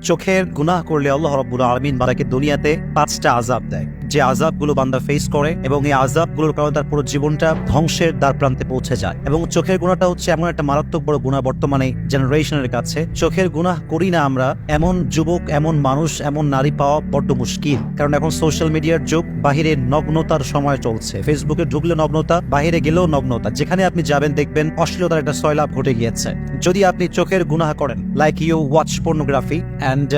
চোখের গুনাহ করলে আল্লাহ রাব্বুল আলামিন বান্দাকে দুনিয়াতে 5টা আযাব দেয়, যে আযাবগুলো বান্দা ফেস করে এবং এই আযাবগুলোর কারণে তার পুরো জীবনটা ধ্বংসের দ্বার প্রান্তে পৌঁছে যায়। এবং চোখের গুনাহটা হচ্ছে এমন একটা মারাত্মক বড় গুনাহ বর্তমানে জেনারেশনের কাছে। চোখের গুনাহ করি না আমরা এমন যুবক, এমন মানুষ, এমন নারী পাওয়া বড্ড মুশকিল। কারণ এখন সোশ্যাল মিডিয়ার যুগ, বাহিরে নগ্নতার সময় চলছে। ফেসবুকে ঢুকলে নগ্নতা, বাহিরে গেলেও নগ্নতা। যেখানে আপনি যাবেন দেখবেন অশ্লীলতার একটা সয়লাভ ঘটে গিয়েছে। যদি আপনি চোখের গুনাহ করেন, like you watch pornography and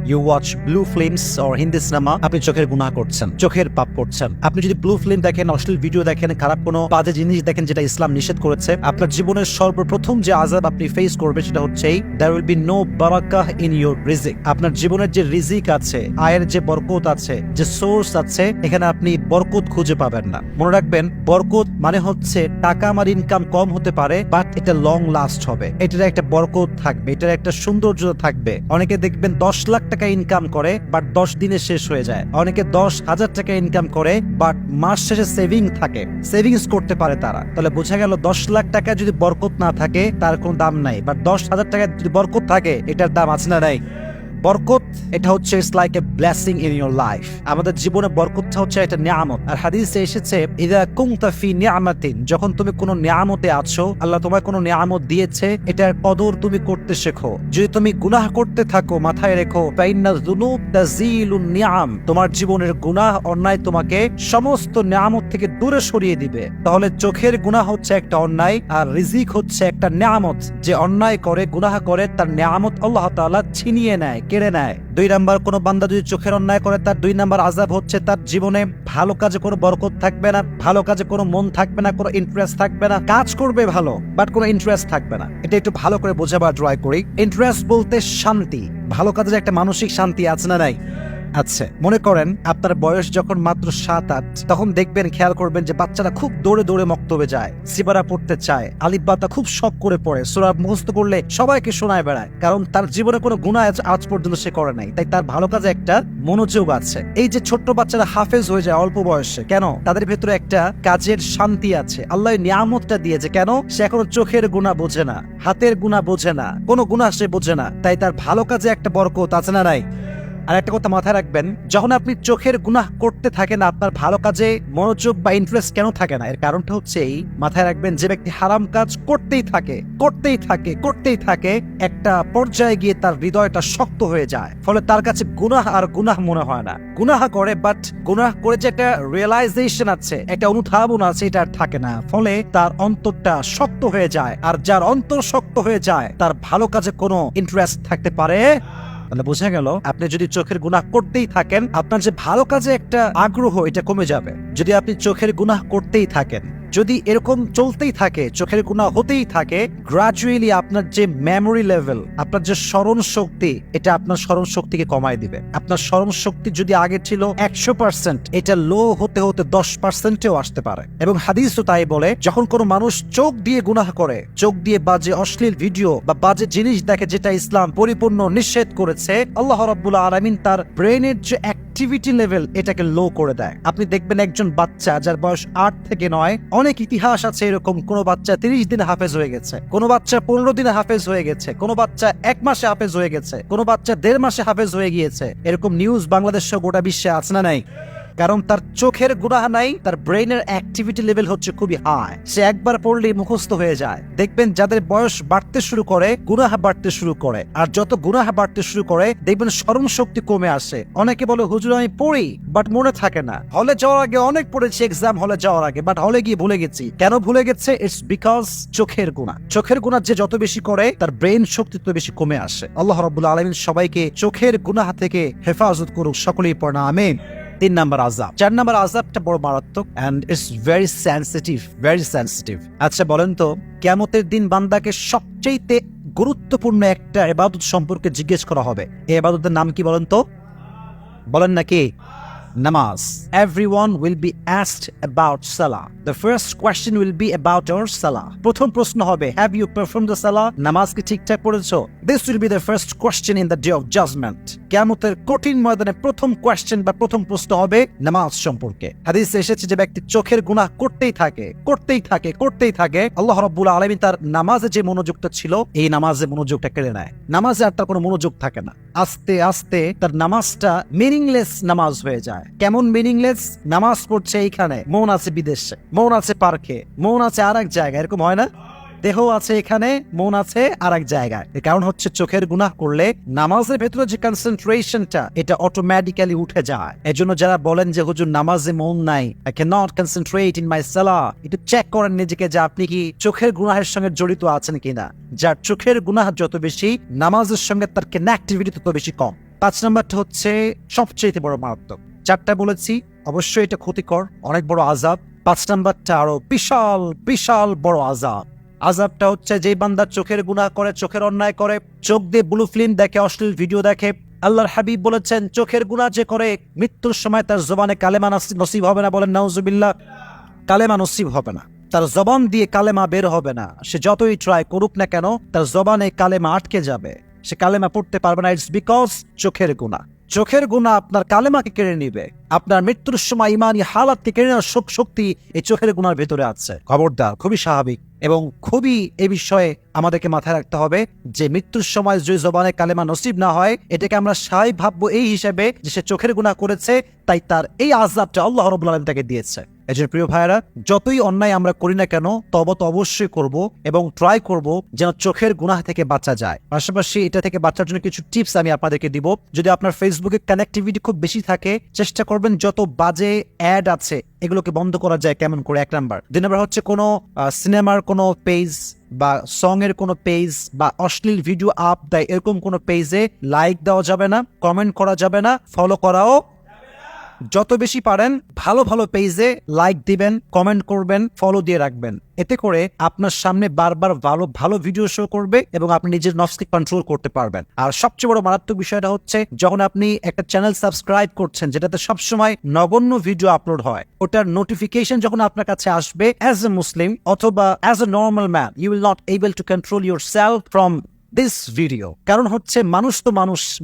you watch blue films or Hindi cinema, আপনি চোখের গুনাহ করছেন, চোখের পাপ করছেন। আপনি যদি ব্লু ফিল্ম দেখেন, অশ্লীল ভিডিও দেখেন, খারাপ কোনো বাজে জিনিস দেখেন যেটা ইসলাম নিষেধ করেছে, আপনার জীবনের সর্বপ্রথম যে আযাব আপনি ফেস করবেন সেটা হচ্ছে there will be no barakah in your রিজিক। আপনার জীবনের যে রিজিক আছে, আয়ের যে বরকত আছে, যে সোর্স আছে, এখানে আপনি বরকত খুঁজে পাবেন না। মনে রাখবেন, বরকত মানে হচ্ছে টাকা আমার ইনকাম কম হতে পারে, বাট এটা লং লাস্ট হবে, এটার একটা বরকত থাকবে, এটার একটা সৌন্দর্য থাকবে। অনেকে দেখবেন 10 লাখ টাকা ইনকাম করে, বাট 10 দিনে শেষ হয়ে যায়। অনেকে 10,000 টাকা ইনকাম করে, বাট মাস শেষে সেভিং থাকে, সেভিংস করতে পারে তারা। তাহলে বোঝা গেল 10 লাখ টাকা যদি বরকত না থাকে তার কোনো দাম নাই, বাট 10,000 টাকা যদি বরকত থাকে এটার দাম আছে না নাই? বরকত এটা হচ্ছে it's like a blessing in your life. আমাদের জীবনে বরকতটা হচ্ছে একটা নিয়ামত। আর হাদিসে এসেছে ইযা কুনতা ফি নিয়ামাতিন, যখন তুমি কোনো নিয়ামতে আছো, আল্লাহ তোমায় কোনো নিয়ামত দিয়েছে, এটার কদর তুমি করতে শেখো। যদি তুমি গুনাহ করতে থাকো, মাথায় রেখো ফাইন্না যুনুব তাজিলুন নিয়াম, তোমার জীবনের গুনাহ, অন্যায় তোমাকে সমস্ত নিয়ামত থেকে দূরে সরিয়ে দিবে। তাহলে চোখের গুনাহ হচ্ছে একটা অন্যায়, আর রিজিক হচ্ছে একটা নিয়ামত। যে অন্যায় করে, গুনাহ করে, তার নিয়ামত আল্লাহ তাআলা ছিনিয়ে নেয়, কেড়ে নেয়। 2 নাম্বার, কোন বান্দা যদি চোখের অন্যায় করে, তার 2 নাম্বার আযাব হচ্ছে তার জীবনে ভালো কাজে কোনো বরকত থাকবে না, ভালো কাজে কোনো মন থাকবে না, কোনো ইন্টারেস্ট থাকবে না। কাজ করবে ভালো, বাট কোনো ইন্টারেস্ট থাকবে না। এটা একটু ভালো করে বোঝাবার ট্রাই করি। ইন্টারেস্ট বলতে শান্তি, ভালো কাজের একটা মানসিক শান্তি আছে না নাই? আচ্ছা, মনে করেন আপনার বয়স যখন মাত্র 7-8, তখন দেখবেন, খেয়াল করবেন যে বাচ্চারা খুব দৌড়ে দৌড়ে মক্তবে যায়, সিবারা পড়তে চায়, আলিফ বাতা খুব শখ করে পড়ে, সূরা মুখস্থ করলে সবাইকে শোনায় বেড়ায়। কারণ তার জীবনে কোনো গুনাহ আজ পর্যন্ত সে করে নাই, তাই তার ভালো কাজে একটা মনোযোগ আছে। এই যে ছোট্ট বাচ্চারা হাফেজ হয়ে যায় অল্প বয়সে, কেন? তাদের ভেতরে একটা কাজের শান্তি আছে, আল্লাহ নিয়ামতটা দিয়েছে। কেন? সে এখনো চোখের গুনাহ বোঝে না, হাতের গুনাহ বোঝে না, কোনো গুনাহ সে বোঝে না, তাই তার ভালো কাজে একটা বরকত আছে না নাই? আর একটা কথা মাথায় রাখবেন, যখন আপনি চোখের গুনাহ করতে থাকেন, আপনার ভালো কাজে মনোযোগ বা ইন্টারেস্ট কেন থাকে না? এর কারণটা হচ্ছে এই, মাথায় রাখবেন, যে ব্যক্তি হারাম কাজ করতেই থাকে, একটা পর্যায়ে গিয়ে তার হৃদয়টা শক্ত হয়ে যায়, ফলে তার কাছে গুনাহ আর গুনাহ মনে হয় না। গুনাহ করে, বাট গুনাহ করে যে একটা রিয়েলাইজেশন আছে, একটা অনুধাবন আছে, এটা আর থাকে না। ফলে তার অন্তরটা শক্ত হয়ে যায়, আর যার অন্তর শক্ত হয়ে যায়, তার ভালো কাজে কোনো ইন্টারেস্ট থাকতে পারে। তাহলে বোঝা গেল, আপনি যদি চোখের গুনাহ করতেই থাকেন, আপনার যে ভালো কাজে একটা আগ্রহ, এটা কমে যাবে। যদি আপনি চোখের গুনাহ করতেই থাকেন, যদি এরকম চলতেই থাকে, চোখের গুনাহ হতেই থাকে, গ্রাজুয়ালি আপনার যে মেমোরি লেভেল, আপনার যে স্মরণ শক্তি, এটা আপনার স্মরণ শক্তিকে কমায় দিবে। আপনার স্মরণ শক্তি যদি আগে ছিল 100%, এটা লো হতে হতে 10%-এও আসতে পারে। এবং হাদিস তো তাই বলে, যখন কোনো মানুষ চোখ দিয়ে গুনাহ করে, চোখ দিয়ে বাজে অশ্লীল ভিডিও বা বাজে জিনিস দেখে, যেটা ইসলাম পরিপূর্ণ নিষেধ করেছে, আল্লাহ রাব্বুল আলামিন তার ব্রেনের যে অ্যাক্টিভিটি লেভেল, এটাকে লো করে দেয়। আপনি দেখবেন একজন বাচ্চা যার বয়স 8 থেকে 9, অনেক ইতিহাস আছে এরকম, কোন বাচ্চা 30 দিনে হাফেজ হয়ে গেছে, কোন বাচ্চা 15 দিনে হাফেজ হয়ে গেছে, কোন বাচ্চা 1 মাসে হাফেজ হয়ে গেছে, কোন বাচ্চা 1.5 মাসে হাফেজ হয়ে গিয়েছে। এরকম নিউজ বাংলাদেশ সহ গোটা বিশ্বে আছে না নাই? কারণ তার চোখের গুনাহ নাই, তার ব্রেনের অ্যাক্টিভিটি লেভেল হচ্ছে খুবই হাই, সে একবার পড়লেই মুখস্থ হয়ে যায়। দেখবেন যাদের বয়স বাড়তে শুরু করে, গুনাহ বাড়তে শুরু করে, আর যত গুনাহ বাড়তে শুরু করে, দেখবেন স্মরণ শক্তি কমে আসে। অনেকে বলে, হুজুর আমি পড়ি, বাট মনে থাকে না। হলে যাওয়ার আগে অনেক পড়েছি, এক্সাম হলে যাওয়ার আগে, বাট হলে গিয়ে ভুলে গেছি। কেন ভুলে গেছে? ইটস বিকজ চোখের গুনাহ। চোখের গুনাহ যে যত বেশি করে, তার ব্রেন শক্তি তত বেশি কমে আসে। আল্লাহ রাব্বুল আলামিন সবাইকে চোখের গুনাহ থেকে হেফাজত করুক, সকলেই পড়না আমিন। 3 নাম্বার আযাব। 4 নাম্বার আযাবটা বড় মারাত্মক, এন্ড ইটস ভেরি সেনসিটিভ। আচ্ছা বলেন তো, কিয়ামতের দিন বান্দাকে সবচেয়ে গুরুত্বপূর্ণ একটা ইবাদত সম্পর্কে জিজ্ঞেস করা হবে। এই ইবাদতের নাম কি বলেন তো? বলেন নাকি? নামাজ। Everyone will be asked about salah. The first question will be about your salah. প্রথম প্রশ্ন হবে, have you performed the salah? নামাজ কি ঠিকঠাক পড়েছো? This will be the first question in the day of judgment. কিয়ামতের কঠিন ময়দানে প্রথম কোয়েশ্চেন বা প্রথম প্রশ্ন হবে নামাজ সম্পর্কে। হাদিসে এসেছে যে ব্যক্তি চোখের গুনাহ করতেই থাকে, আল্লাহ রাব্বুল আলামিন তার নামাজে যে মনোযোগটা ছিল এই নামাজে মনোযোগটা কেড়ে নেয়। নামাজে আর তার কোনো মনোযোগ থাকে না। আস্তে আস্তে তার নামাজটা মিনিংলেস নামাজ হয়ে যায়। কেমন মিনিংলেস? নামাজ পড়ছে এইখানে, মন আছে বিদেশে, মন আছে পার্কে, মন আছে আর এক জায়গায়, এরকম হয় না? দেহ আছে এখানে, মন আছে আর এক জায়গায়। এর কারণ হচ্ছে চোখের গুনাহ করলে নামাজের ভেতরে যে কনসেন্ট্রেশনটা এটা অটোমেটিক্যালি উঠে যায়। এজন্য যারা বলেন যে হুজুর নামাজে মন নাই, I can not concentrate in my salah, একটু চেক করেন নিজেকে যে আপনি কি চোখের গুনাহের সঙ্গে জড়িত আছেন কিনা। যার চোখের গুনাহ যত বেশি, নামাজের সঙ্গে তার কানেক্টিভিটি তত বেশি কম। 5 নম্বরটা হচ্ছে সবচেয়ে বড় মারাত্মক। 4টা বলেছি, অবশ্যই এটা ক্ষতিকর, অনেক বড় আযাব। 5 নম্বরটা আরো বিশাল বিশাল বড় আযাব। আযাবটা হচ্ছে যেই বান্দা চোখের গুনাহ করে, চোখের অন্যায় করে, চোখ দিয়ে ব্লু ফিল্ম দেখে, অশ্লীল ভিডিও দেখে, আল্লাহর হাবিব বলেছেন চোখের গুনাহ যে করে মৃত্যুর সময় তার জবানে কালেমা নসিব হবে না। বলেন নাউজুবিল্লাহ। কালেমা নসিব হবে না, তার জবান দিয়ে কালেমা বের হবে না। সে যতই ট্রাই করুক না কেন তার জবানে কালেমা আটকে যাবে, সে কালেমা পড়তে পারবে না। ইটস বিকজ চোখের গুনাহ। চোখের গুনাহ আপনার কালেমাকে কেড়ে নিবে। আপনার মৃত্যুর সময় ইমানি হালাতকে কেড়ে নেওয়ার শক্তি এই চোখের গুনার ভেতরে আছে। খবরদার, খুবই স্বাভাবিক এবং খুবই এ বিষয়ে আমাদেরকে মাথায় রাখতে হবে যে মৃত্যুর সময় যদি জবানে কালেমা নসিব না হয়, এটাকে আমরা স্বাভাবিক ভাববো এই হিসেবে যে সে চোখের গুনাহ করেছে, তাই তার এই আযাবটা আল্লাহ রাব্বুল আলামিন তাকে দিয়েছে। এজন্য প্রিয় ভাইরা, যতই অন্যায় আমরা করি না কেন তওবা তো অবশ্যই করব এবং ট্রাই করব যেন চোখের গুনাহ থেকে বাঁচা যায়। পাশাপাশি এটা থেকে বাঁচার জন্য কিছু টিপস আমি আপনাদেরকে দিব। যদি আপনার ফেসবুকে কানেক্টিভিটি খুব বেশি থাকে, চেষ্টা করবেন যত বাজে অ্যাড আছে এগুলোকে বন্ধ করা যায় কেমন করে, 1 নাম্বার। 2 নাম্বার হচ্ছে কোনো সিনেমার কোনো পেজ বা সং এর কোনো পেজ বা অশ্লীল ভিডিও আপ দেয় এরকম কোনো পেজে লাইক দেওয়া যাবে না, কমেন্ট করা যাবে না, ফলো করাও। যত বেশি পারেন ভালো ভালো পেজে লাইক দিবেন, কমেন্ট করবেন, ফলো দিয়ে রাখবেন। এতে করে আপনার সামনে বারবার ভালো ভালো ভিডিও শো করবে এবং আপনি নিজের নফসকে কন্ট্রোল করতে পারবেন। আর সবচেয়ে বড় মারাত্মক বিষয়টা হচ্ছে যখন আপনি একটা চ্যানেল সাবস্ক্রাইব করছেন যেটাতে সবসময় নগণ্য ভিডিও আপলোড হয়, ওটার নোটিফিকেশন যখন আপনার কাছে আসবে, অ্যাজ এ মুসলিম অথবা as a normal man, you will not able to control yourself from this video. কারণ হচ্ছে মানুষ তো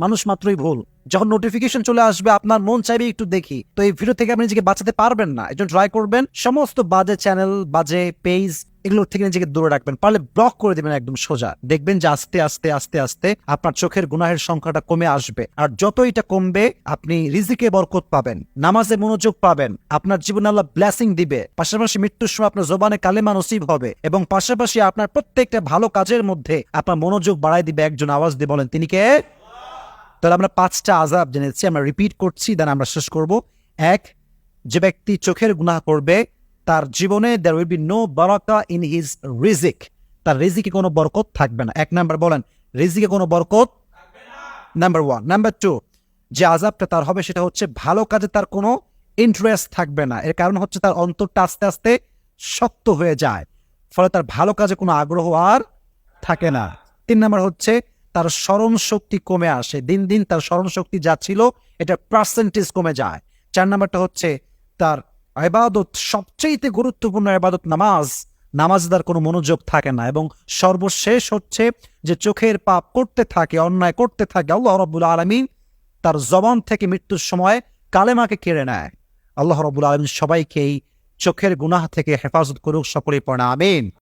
মানুষ মাত্রই ভুল। যখন নোটিফিকেশন চলে আসবে আপনার মন চাইবে একটু দেখি, তো এই ভিডিও থেকে আপনি নিজেকে বাঁচাতে পারবেন না। এজন্য ট্রাই করবেন সমস্ত বাজে চ্যানেল, বাজে পেজ এগুলোর থেকে নিজেকে দূরে রাখবেন। পারলে ব্লক করে দিবেন একদম সোজা। দেখবেন যে আস্তে আস্তে আস্তে আস্তে আপনার চোখের গুনাহের সংখ্যাটা কমে আসবে। আর যত এটা কমবে আপনি রিজিকে বরকত পাবেন, নামাজে মনোযোগ পাবেন, আপনার জীবনে আল্লাহ ব্লেসিং দিবে। পাশাপাশি মৃত্যুর সময় আপনার জবানে কালেমা নসিব হবে এবং পাশাপাশি আপনার প্রত্যেকটা ভালো কাজের মধ্যে আপনার মনোযোগ বাড়ায় দিবে। একজন আওয়াজ দিয়ে বলেন তিনি কে? তাহলে আমরা 5টা আযাব জেনেছি, আমরা রিপিট করছি, দেন আমরা শেষ করব। 1, যে ব্যক্তি চোখের গুনাহ করবে তার জীবনে there will be no Baraka in his রিজিক, তার রিজিকে কোনো বরকত থাকবে না। 1 নাম্বার বলেন, রিজিকে কোনো বরকত থাকবে না, নাম্বার 1। নাম্বার 2, যে আযাবটা তার হবে সেটা হচ্ছে ভালো কাজে তার কোনো ইন্টারেস্ট থাকবে না। এর কারণ হচ্ছে তার অন্তরটা আস্তে আস্তে শক্ত হয়ে যায়, ফলে তার ভালো কাজে কোনো আগ্রহ আর থাকে না। 3 নাম্বার হচ্ছে তার স্মরণ শক্তি কমে আসে, দিন দিন তার স্মরণ শক্তি যা ছিল এটা পার্সেন্টেজ কমে যায়। 4 নাম্বারটা হচ্ছে তার ইবাদত, সবচেয়ে গুরুত্বপূর্ণ ইবাদত নামাজ তার কোনো মনোযোগ থাকে না। এবং সর্বশেষ হচ্ছে যে চোখের পাপ করতে থাকে, অন্যায় করতে থাকে, আল্লাহ রাব্বুল আলামিন তার জবান থেকে মৃত্যুর সময় কালেমাকে কেড়ে নেয়। আল্লাহ রাব্বুল আলামিন সবাইকে এই চোখের গুনাহ থেকে হেফাজত করুক, সকলেই পড়ে আমিন।